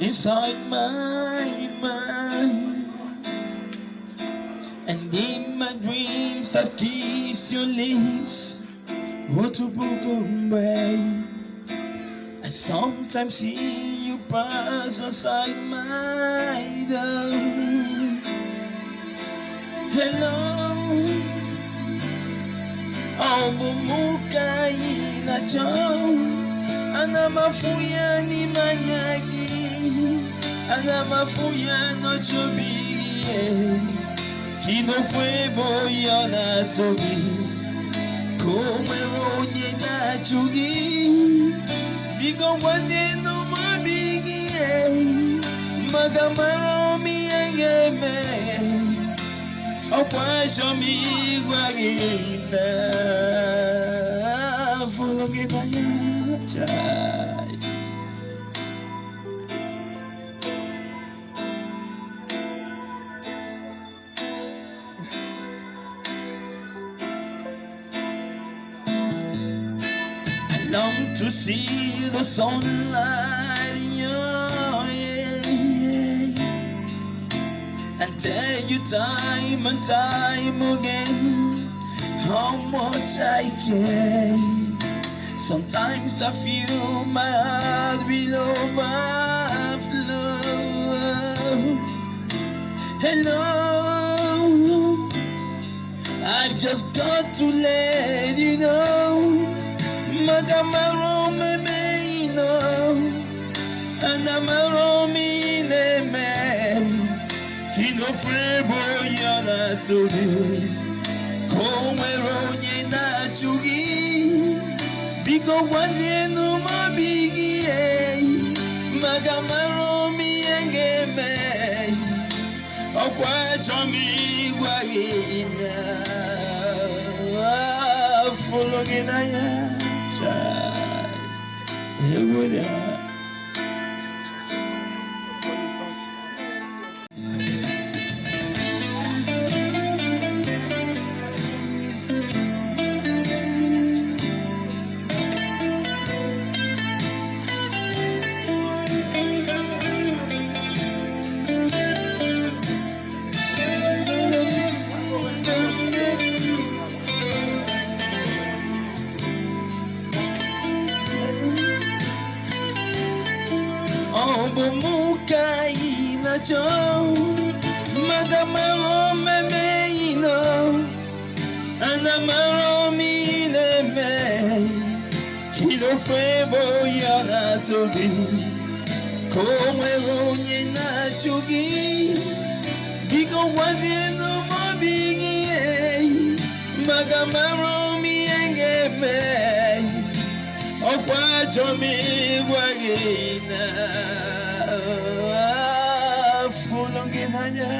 inside my mind, and in my dreams I kiss your lips. What to Bombay. I sometimes see you pass outside my door. Hello, oh bumuka inacho, ana mafuya ni manyagi, ana mafuya no chobie, kino fue boya na togi. Como ronye na chugi, bigo wane no mabigi, magamaro mi angeme, opacho mi guagina, fulo que daña chay. Long to see the sunlight in your eyes, and tell you time and time again how much I care. Sometimes I feel my heart will overflow. Hello, I've just got to let you know. Magamaro me no, and amaro me ne me. Kino frebo yana togi, come ronye na chugi. Bigo wazi no mabigi, magamaro mi engeme. Okwa chomi guagina, fulo ginaya. Child, bumuka inacho, magamaro me no, anamaro mi me. Kilo fuego yana togi, como ronye na chugi. Bigo waziendo mabigi, magamaro mi engeme. Okwacho mi guagina, fulong ginanya.